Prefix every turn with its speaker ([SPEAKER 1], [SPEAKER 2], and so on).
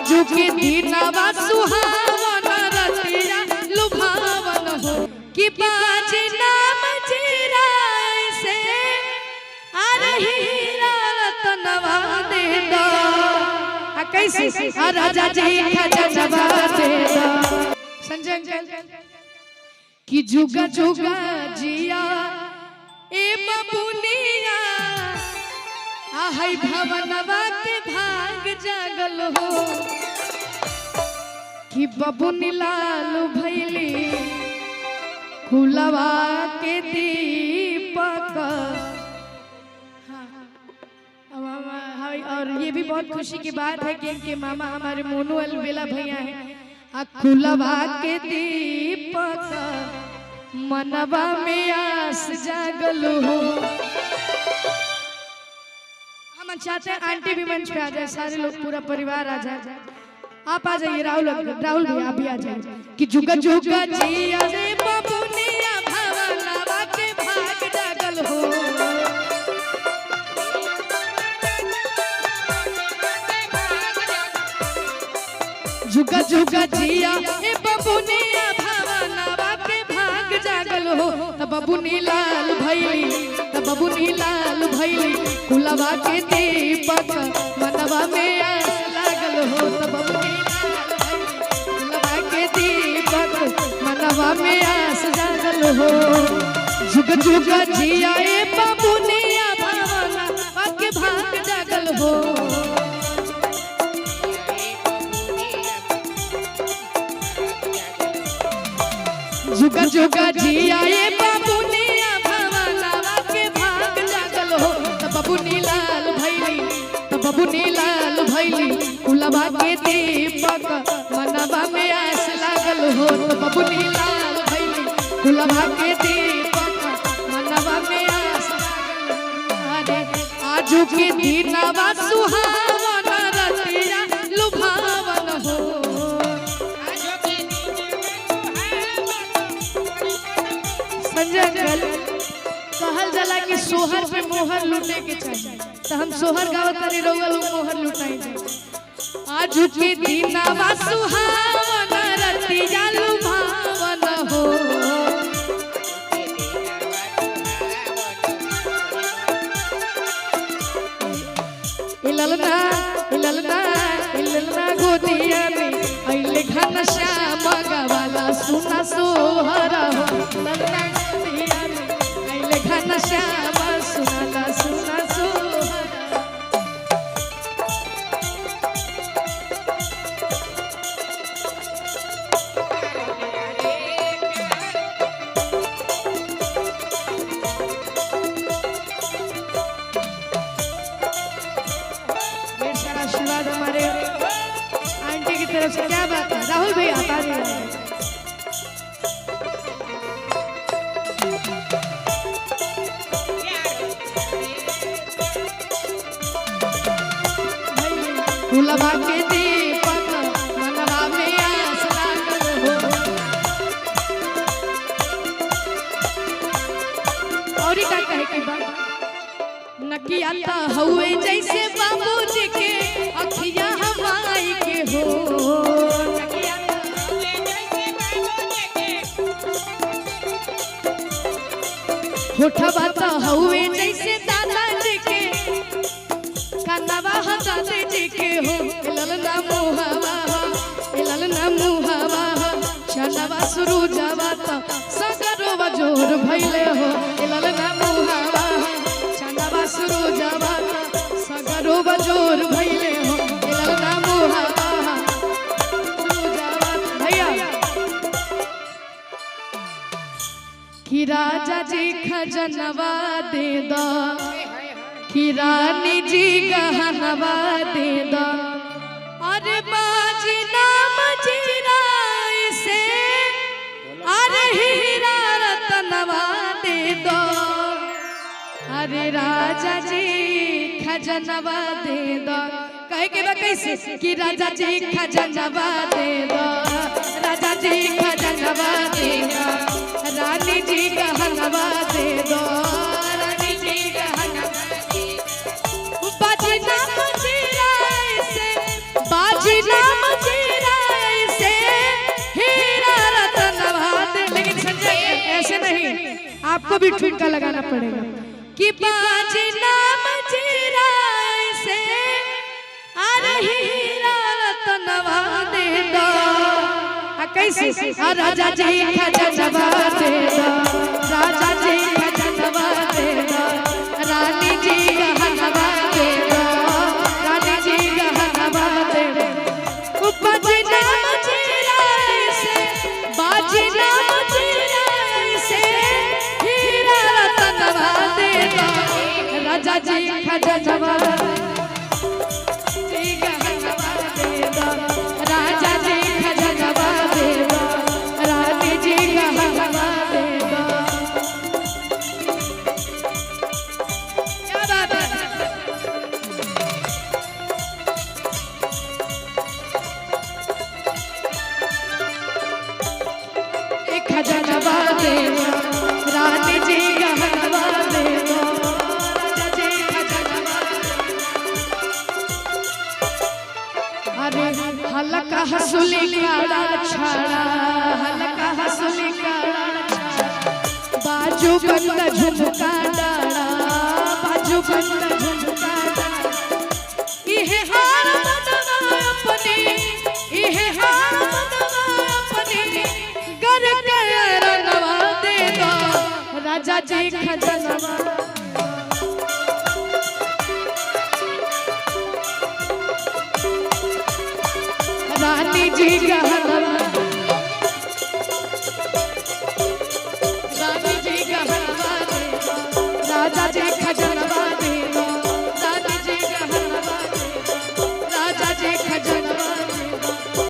[SPEAKER 1] आजू के दिनवा सुहावन रतिया लुभावन हो कि बाजी नाम जीरा से आ रही रतनवा दे दो कैसे राजा जी खजनवा दे दो संजय कि जुगा जुगा जिया ए बबुनिया आहै भवनवा के भाग जागल हो कि बबुनी लालू भैली खुलवा के दीपक। और ये भी बहुत खुशी की बात है कि इनके मामा हमारे मोनू अलबेला भैया हैं। खुलवा के दीपक मनवा में आस जागल हो। हम चाहते हैं आंटी भी मंच पे आ जाए, सारे लोग पूरा परिवार आ जाए। आप आ जाइए, राहुल भैया आप भी आ जाइए कि जुगा जुगा जिया रे बबुनिया भवनवा के भाग जागल हो। जुगा जुगा जिया ए बबुनिया भवनवा के भाग जागल हो। तब बबुनी लाल भैली कुलवा के दीपक मनवा में आस लागल हो। तब बबुनी लाल भैली कुलवा के दीपक मनवा में आस जागल हो। जुग जुग जिया ए बबुनिया भवनवा के भाग जागल हो। जुगा जुगा जिया ए बबुनिया भवनवा के भाग जागल हो। तब बबुनी लाल भैली कुलवा के दीपक मनवा में आस लागल हो। तब बबुनी लाल भैली कुलवा के दीपक मनवा में आस लागल हो। आजू के दिनवा सुहावन रतिया लुभावन हो। कहल जाला कि सोहर पे मोहर लूटे के चाहिए, तो हम सोहर गावत तारी रउआ लोग मोहर लुटाई जाए। आज के दिनवा सुहावन रतिया लुभावन हो। इललना गोदिया में अइले घन श्याम गवाला सुना सोहर हो। घन श्याम सुनाला सुना सोहर। ढेर सारा आशीर्वाद हमारे आंटी की तरफ से। क्या बात है राहुल भैया आप आ रहे हैं। कुलवा के दीपक मनवा में आस लागल हो। और का कहे के बा नकिया ता हुए जैसे बाबूजी के अखिया हमाई के हो। नकिया ता हुए जैसे बाबूजी के होठवा ता हुए जैसे दादाजी के कन्नवा दादी जी के हो। ललना मुहावा चनवा शुरू जावा तो सगरो जोर भैले हो। ललना मुहावा चनवा शुरू जावा तो सगरो जोर भैले हो। ललना मुहावा शुरू जावा भैया कि राजा जी खजनवा दे दो कि रानी जी गहनवा दे दो। अरे बाजी नाम जीरा से अरे हीरा रतनवा दे दो। अरे राजा जी खजनवा दे दो। कहे के बा कैसे कि राजा जी खजनवा दे दो। राजा जी खजनवा दे दो। रानी जी गहनवा दे दो। रानी जी गहनवा बाजी नाम जीरा से बाजी नाम आपको भी ठुमका लगाना पड़ेगा कि बाजी नाम जीरा से आ रही रतनवा दे दो। कैसे राजा जी खजनवा दे दो, राजा जी खजनवा दे दो, रानी जी गहनवा दे दो, रानी जी गहनवा दे दो। बाजी नाम जीरा से, बाजी नाम जीरा से हीरा रतनवा दे दो, राजा जी खजनवा जी गहनवा दे दो, राजा जी खजनवा दे दो, रानी जी गहनवा दे दो। क्या बात है। खजनवा दे दो, रानी जी गहनवा दे दो, राजा जी खजनवा। अरे हल्का हंसुली काड़ा छाड़ा, हल्का हंसुली काड़ा छाड़ा, बाजू बंद झुमका डाड़ा, बाजू बंद झुमका डाड़ा। इहे हार मनवा अपनी, इहे हार मनवा अपनी, गर के रंगवा दे दो, राजा जी खजनवा। रानी जी गहनवा